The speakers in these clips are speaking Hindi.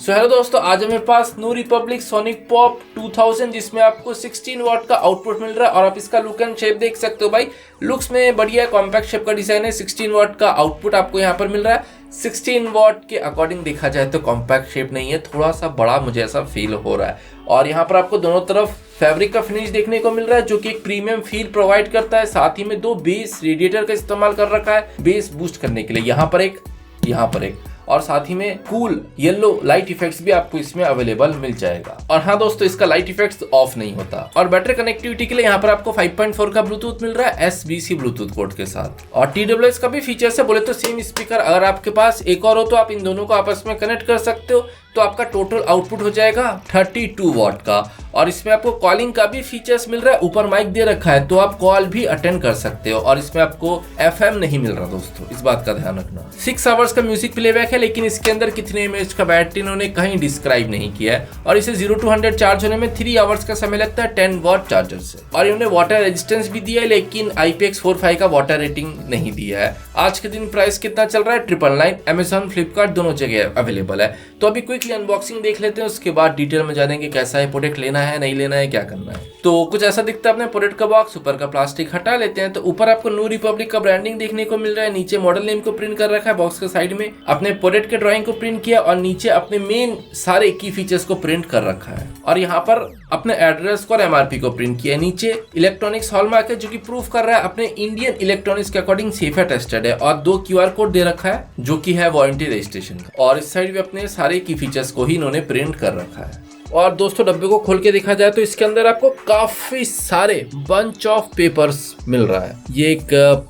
सो हेलो दोस्तों, आज हमारे पास न्यू रिपब्लिक सोनिक पॉप 2000 जिसमें आपको 16 वॉट का आउटपुट मिल रहा है और आप इसका लुक एंड शेप देख सकते हो। भाई लुक्स में बढ़िया कॉम्पैक्ट शेप का डिजाइन है। 16 वॉट का आउटपुट आपको यहाँ पर मिल रहा है। 16 वॉट के अकॉर्डिंग देखा जाए तो कॉम्पैक्ट शेप नहीं है, थोड़ा सा बड़ा मुझे ऐसा फील हो रहा है। और यहाँ पर आपको दोनों तरफ फैब्रिक का फिनिश देखने को मिल रहा है जो कि एक प्रीमियम फील प्रोवाइड करता है। साथ ही में दो बेस रेडिएटर का इस्तेमाल कर रखा है बेस बूस्ट करने के लिए, यहाँ पर एक और साथ ही में कूल येलो लाइट इफेक्ट्स भी आपको इसमें अवेलेबल मिल जाएगा। और हाँ दोस्तों, इसका लाइट इफेक्ट्स ऑफ नहीं होता। और बेटर कनेक्टिविटी के लिए यहाँ पर आपको 5.4 का ब्लूटूथ मिल रहा है SBC ब्लूटूथ पोर्ट के साथ। और TWS का भी फीचर्स है। बोले तो सेम स्पीकर अगर आपके पास एक और हो तो आप इन दोनों को आपस में कनेक्ट कर सकते हो, तो आपका टोटल आउटपुट हो जाएगा 32 वॉट का। और इसमें आपको कॉलिंग का भी फीचर्स मिल रहा है, ऊपर माइक दे रखा है तो आप कॉल भी अटेंड कर सकते हो। और इसमें आपको FM नहीं मिल रहा दोस्तों, इस बात का ध्यान रखना। 6 आवर्स का म्यूजिक प्लेबैक है, लेकिन इसके अंदर कितने mAh का बैटरी इन्होंने कहीं डिस्क्राइब नहीं किया है। और इसे 0 to 100 चार्ज होने में 3 आवर्स का समय लगता है 10 वॉट चार्जर से। और इन्होंने वाटर रेजिस्टेंस भी दिया है, लेकिन IPX45 का वाटर रेटिंग नहीं दिया है। आज के दिन प्राइस कितना चल रहा है? 999। Amazon, फ्लिपकार्ट दोनों जगह अवेलेबल है। तो अभी क्विकली अनबॉक्सिंग देख लेते हैं, उसके बाद डिटेल में जानेंगे कैसा है प्रोडक्ट, लेना है नहीं लेना है, क्या करना है। तो कुछ ऐसा दिखता है अपने प्रोडक्ट का बॉक्स। ऊपर का प्लास्टिक हटा लेते हैं तो ऊपर आपको न्यू रिपब्लिक का ब्रांडिंग देखने को मिल रहा है। नीचे मॉडल नेम को प्रिंट कर रखा है। बॉक्स के साइड में अपने प्रोडक्ट के ड्राइंग को प्रिंट किया और नीचे अपने मेन सारे की फीचर्स को प्रिंट कर रखा है। और यहाँ पर अपने एड्रेस को और MRP को प्रिंट किया। नीचे इलेक्ट्रॉनिक्स हॉलमार्क है जो कि प्रूफ कर रहा है अपने इंडियन इलेक्ट्रॉनिक्स के अकॉर्डिंग सेफ है, टेस्टेड है। और 2 QR कोड दे रखा है जो कि है वारंटी रजिस्ट्रेशन। और इस साइड भी अपने सारे की फीचर्स को ही इन्होंने प्रिंट कर रखा है। और दोस्तों डब्बे को खोल के देखा जाए तो इसके अंदर आपको काफी सारे बंच ऑफ पेपर्स मिल रहा है। ये एक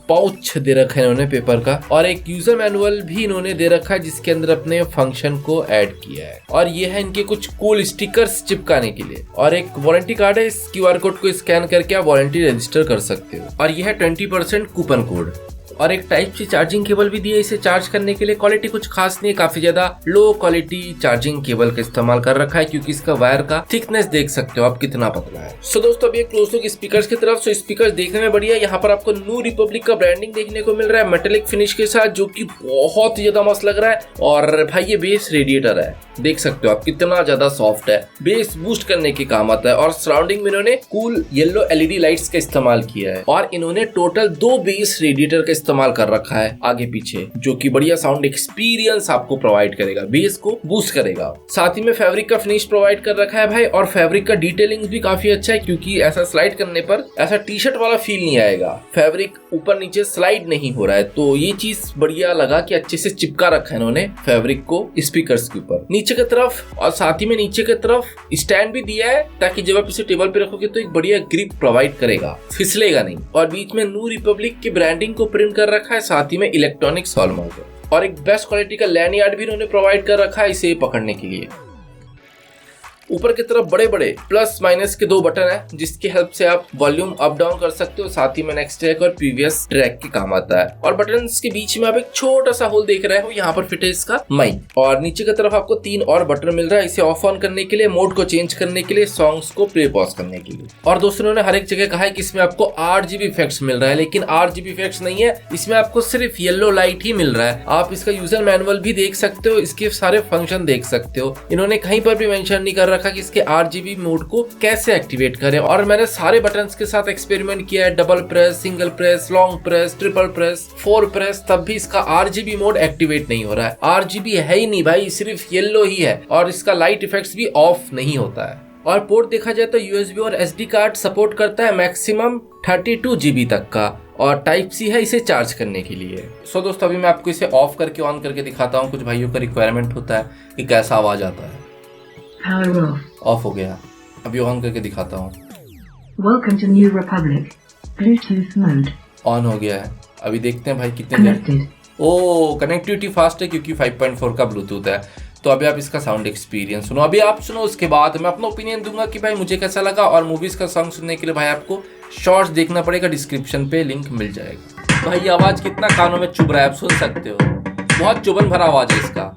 पाउच दे रखा है इन्होंने पेपर का, और एक यूजर मैनुअल भी इन्होंने दे रखा है जिसके अंदर अपने फंक्शन को ऐड किया है। और ये है इनके कुछ कूल स्टिकर्स चिपकाने के लिए। और एक वारंटी कार्ड है, इस QR कोड को स्कैन करके आप वारंटी रजिस्टर कर सकते हो। और ये है 20% कूपन कोड। और एक टाइप सी चार्जिंग केबल भी दी है इसे चार्ज करने के लिए। क्वालिटी कुछ खास नहीं है, काफी ज्यादा लो क्वालिटी चार्जिंग केबल का इस्तेमाल कर रखा है, क्योंकि इसका वायर का थिकनेस देख सकते हो आप कितना पतला है। सो दोस्तों अभी एक क्लोज लुक स्पीकर्स की तरफ। सो स्पीकर्स देखने में बढ़िया है। यहाँ पर आपको न्यू रिपब्लिक का ब्रांडिंग देखने को मिल रहा है मेटेलिक फिनिश के साथ, जो कि बहुत ही ज्यादा मस्त लग रहा है। और भाई ये बेस रेडिएटर है, देख सकते हो आप कितना ज्यादा सॉफ्ट है, बेस बूस्ट करने के काम आता है। और सराउंडिंग में इन्होंने कूल येलो LED लाइट्स का इस्तेमाल किया है। और इन्होंने टोटल 2 बेस रेडिएटर का इस्तेमाल कर रखा है आगे पीछे, जो कि बढ़िया साउंड एक्सपीरियंस आपको प्रोवाइड करेगा, बेस को बूस्ट करेगा। साथ ही में फैब्रिक का फिनिश प्रोवाइड कर रखा है भाई। और फैब्रिक का डिटेलिंग भी काफी अच्छा है, क्योंकि ऐसा स्लाइड करने पर ऐसा टी-शर्ट वाला फील नहीं आएगा। फैब्रिक ऊपर नीचे स्लाइड नहीं हो रहा है, तो ये चीज बढ़िया लगा कि अच्छे से चिपका रखा है इन्होंने फैब्रिक को स्पीकर्स के ऊपर नीचे की तरफ। और साथ ही में नीचे की तरफ स्टैंड भी दिया है, ताकि जब आप इसे टेबल पे रखोगे तो एक बढ़िया ग्रिप प्रोवाइड करेगा, फिसलेगा नहीं। और बीच में न्यू रिपब्लिक की ब्रांडिंग को प्रिंट कर रखा है, साथ ही में इलेक्ट्रॉनिक्स हॉलमार्क। और एक बेस्ट क्वालिटी का लैंडयार्ड भी इन्होंने प्रोवाइड कर रखा है इसे पकड़ने के लिए। ऊपर की तरफ बड़े बड़े प्लस माइनस के 2 बटन है, जिसकी हेल्प से आप वॉल्यूम अप डाउन कर सकते हो। साथ ही में नेक्स्ट ट्रैक और प्रीवियस ट्रैक के काम आता है। और बटन्स के बीच में आप एक छोटा सा होल देख रहे हो, यहाँ पर फिट है इसका माइक। और नीचे की तरफ आपको 3 और बटन मिल रहा है, इसे ऑफ ऑन करने के लिए, मोड को चेंज करने के लिए, सॉन्ग्स को प्ले पॉज करने के लिए। और दोस्तों ने हर एक जगह कहा है कि इसमें आपको RGB इफेक्ट्स मिल रहा है, लेकिन RGB इफेक्ट्स नहीं है, इसमें आपको सिर्फ येलो लाइट ही मिल रहा है। आप इसका यूजर मैनुअल भी देख सकते हो, इसके सारे फंक्शन देख सकते हो। इन्होंने कहीं पर भी मेंशन नहीं कर रखा कि इसके RGB मोड को कैसे एक्टिवेट करें। और मैंने सारे बटन्स के साथ एक्सपेरिमेंट किया है, double press, single press, long press, triple press, 4 press, तब भी इसका RGB मोड एक्टिवेट नहीं हो रहा है। RGB है ही नहीं भाई, सिर्फ येलो ही है। और इसका लाइट इफेक्ट्स भी ऑफ नहीं होता है। और पोर्ट देखा जाए तो USB और SD कार्ड सपोर्ट करता है मैक्सिमम 32 GB तक का। और टाइप C है इसे चार्ज करने के लिए। सो दोस्तों अभी मैं आपको इसे ऑफ करके ऑन करके दिखाता हूँ। कुछ भाइयों का रिक्वायरमेंट होता है कि कैसा आवाज आता है। ऑफ हो गया, अभी ऑन करके दिखाता हूँ। Welcome to New Republic. Bluetooth mode. On हो गया है, अभी देखते हैं भाई कितने। ओ कनेक्टिविटी फास्ट है क्योंकि 5.4 का ब्लूटूथ है। तो अभी आप इसका साउंड एक्सपीरियंस सुनो, अभी आप सुनो, उसके बाद मैं अपना ओपिनियन दूंगा कि भाई मुझे कैसा लगा। और मूवीज का सॉन्ग सुनने के लिए भाई आपको शॉर्ट्स देखना पड़ेगा, डिस्क्रिप्शन पे लिंक मिल जाएगा। भाई आवाज कितना कानों में चुभ रहा है, आप सुन सकते हो, बहुत चुभन भरा आवाज है इसका।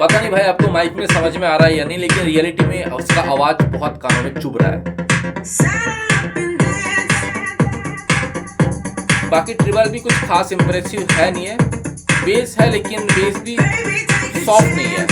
पता नहीं भाई आपको माइक में समझ में आ रहा है या नहीं, लेकिन रियलिटी में उसका आवाज बहुत कानों में चुभ रहा है। बाकी ट्रिबल भी कुछ खास इंप्रेसिव है नहीं है, बेस है लेकिन बेस भी सॉफ्ट नहीं है।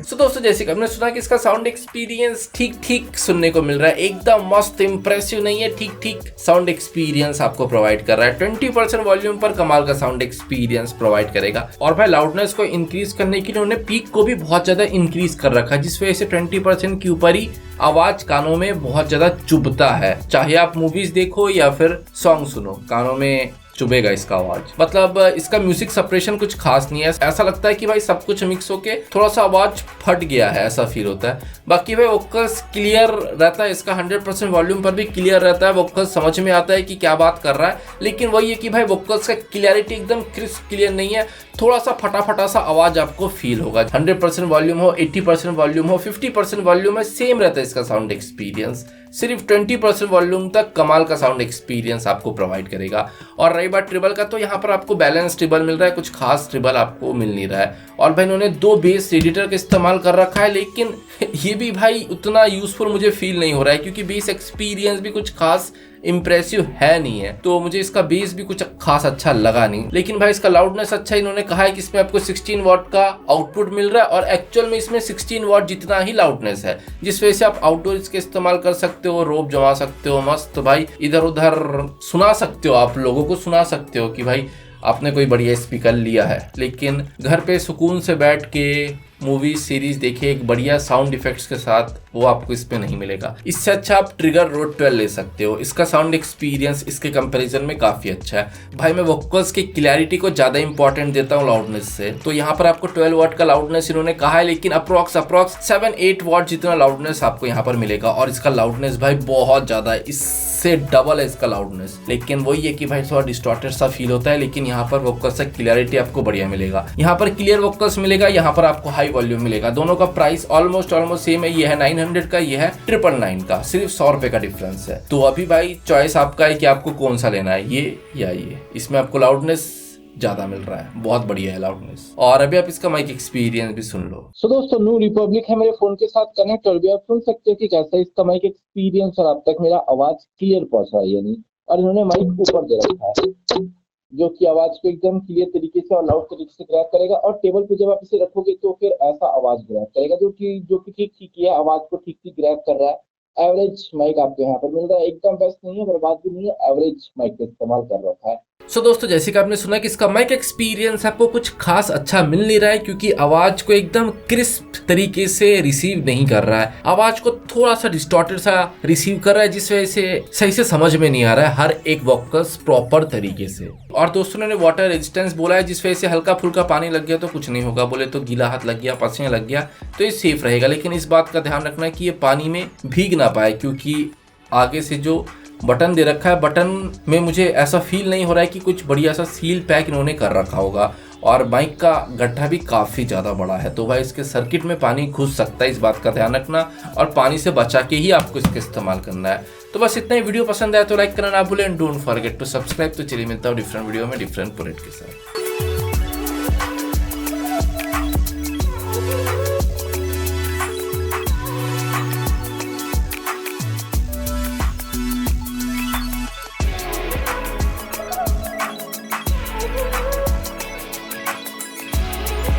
तो दोस्तों जैसे कि हमने सुना कि इसका साउंड एक्सपीरियंस ठीक ठीक सुनने को मिल रहा है, एकदम मस्त इंप्रेसिव नहीं है, ठीक ठीक साउंड एक्सपीरियंस आपको प्रोवाइड कर रहा है। 20% वॉल्यूम पर कमाल का साउंड एक्सपीरियंस प्रोवाइड करेगा। और भाई लाउडनेस को इंक्रीज करने के लिए उन्होंने पीक को भी बहुत ज्यादा इंक्रीज कर रखा है, जिस वजह से 20% के ऊपर ही आवाज कानों में बहुत ज्यादा चुभता है। चाहे आप मूवीज देखो या फिर सॉन्ग सुनो, कानों में चुभेगा इसका आवाज। मतलब इसका म्यूजिक सप्रेशन कुछ खास नहीं है, ऐसा लगता है कि भाई सब कुछ मिक्स होके थोड़ा सा आवाज फट गया है, ऐसा फील होता है। बाकी भाई वोकल्स क्लियर रहता है, इसका 100% वॉल्यूम पर भी क्लियर रहता है, वोकल्स समझ में आता है कि क्या बात कर रहा है। लेकिन वही है कि भाई वोकल्स का क्लियरिटी एकदम क्रिस्प क्लियर नहीं है, थोड़ा सा फटा सा आवाज आपको फील होगा। 100% वॉल्यूम हो, 80% वॉल्यूम हो, 50% वॉल्यूम है, सेम रहता है इसका साउंड एक्सपीरियंस। सिर्फ 20% वॉल्यूम तक कमाल का साउंड एक्सपीरियंस आपको प्रोवाइड करेगा। और रही बात ट्रिबल का, तो यहाँ पर आपको बैलेंस ट्रिबल मिल रहा है, कुछ खास ट्रिबल आपको मिल नहीं रहा है। और भाई इन्होंने 2 बेस एडिटर का इस्तेमाल कर रखा है, लेकिन ये भी भाई उतना यूजफुल मुझे फील नहीं हो रहा है, क्योंकि बेस एक्सपीरियंस भी कुछ खास इंप्रेसिव है नहीं है, तो मुझे इसका बेस भी कुछ खास अच्छा लगा नहीं। लेकिन भाई इसका लाउडनेस अच्छा, इन्होंने कहा है कि इसमें आपको 16 वॉट का आउटपुट मिल रहा है और एक्चुअल में इसमें 16 वॉट जितना ही लाउडनेस है, जिस वजह से आप आउटडोर इसके इस्तेमाल कर सकते हो, रोब जमा सकते हो, मस्त भाई इधर उधर सुना सकते हो, आप लोगों को सुना सकते हो कि भाई आपने कोई बढ़िया स्पीकर लिया है। लेकिन घर पे सुकून से बैठ के मूवी सीरीज देखे एक बढ़िया साउंड इफेक्ट्स के साथ, वो आपको इसमें नहीं मिलेगा। इससे अच्छा आप ट्रिगर रोड 12 ले सकते हो, इसका साउंड एक्सपीरियंस इसके कंपैरिजन में काफी अच्छा है। भाई मैं वोकल्स की क्लैरिटी को ज्यादा इंपॉर्टेंट देता हूँ लाउडनेस से, तो यहाँ पर आपको 12 वॉट का लाउडनेस इन्होंने कहा है, लेकिन अप्रोक्स 7-8 वॉट जितना लाउडनेस आपको यहाँ पर मिलेगा। और इसका लाउडनेस भाई बहुत ज्यादा है, इससे डबल है इसका लाउडनेस। लेकिन वही है कि भाई थोड़ा डिस्टॉर्टेड सा फील होता है, लेकिन यहाँ पर वोकल्स से क्लियरिटी आपको बढ़िया मिलेगा। यहाँ पर क्लियर वोकल्स मिलेगा, यहाँ पर आपको हाई वॉल्यूम मिलेगा। दोनों का प्राइस ऑलमोस्ट सेम है, ये है 900 का, ये है 999 का, सिर्फ 100 रुपए का डिफरेंस है। तो अभी भाई चॉइस आपका है कि आपको कौन सा लेना है, ये या ये। इसमें आपको लाउडनेस ज्यादा मिल रहा है, बहुत बढ़िया है लाउडनेस। और अभी आप इसका माइक एक्सपीरियंस भी सुन लो। सो दोस्तों न्यू रिपब्लिक है मेरे फोन के साथ कनेक्ट, और भी आप सुन सकते हो कि कैसा इसका माइक एक्सपीरियंस और अब तक मेरा आवाज क्लियर पहुंच रहा है या नहीं। और इन्होंने माइक ऊपर दे रखा है जो कि आवाज को एकदम क्लियर तरीके से और लाउड तरीके से ग्रैब करेगा, और टेबल पे जब आप इसे रखोगे तो फिर ऐसा आवाज ग्रैब करेगा जो कि ठीक ठीक है, आवाज को ठीक ठीक ग्रैब कर रहा है। एवरेज माइक आपको यहाँ पर मिल रहा है, एकदम बेस्ट नहीं है, बर्बाद भी नहीं है, एवरेज माइक का इस्तेमाल कर रखा है। सो दोस्तों जैसे कि आपने सुना कि इसका माइक एक्सपीरियंस आपको कुछ खास अच्छा मिल नहीं रहा है, क्योंकि आवाज को एकदम क्रिस्प तरीके से रिसीव नहीं कर रहा है, आवाज को थोड़ा सा डिस्टॉर्टेड सा रिसीव कर रहा है, जिस वजह से सही से समझ में नहीं आ रहा है हर एक वोकल्स प्रॉपर तरीके से। और दोस्तों ने वाटर रेजिस्टेंस बोला है, जिस वजह से हल्का फुल्का पानी लग गया तो कुछ नहीं होगा, बोले तो गीला हाथ लग गया, पसीना लग गया तो ये सेफ रहेगा। लेकिन इस बात का ध्यान रखना है कि ये पानी में भीग ना पाए, क्योंकि आगे से जो बटन दे रखा है, बटन में मुझे ऐसा फील नहीं हो रहा है कि कुछ बढ़िया सा सील पैक इन्होंने कर रखा होगा। और माइक का गड्ढा भी काफ़ी ज़्यादा बड़ा है, तो भाई इसके सर्किट में पानी घुस सकता है, इस बात का ध्यान रखना, और पानी से बचा के ही आपको इसका इस्तेमाल करना है। तो बस इतना ही। वीडियो पसंद आया तो लाइक करना ना भूलें, and don't forget to subscribe. तो चलिए मिलता हूँ डिफरेंट वीडियो में डिफरेंट प्रोडक्ट के साथ।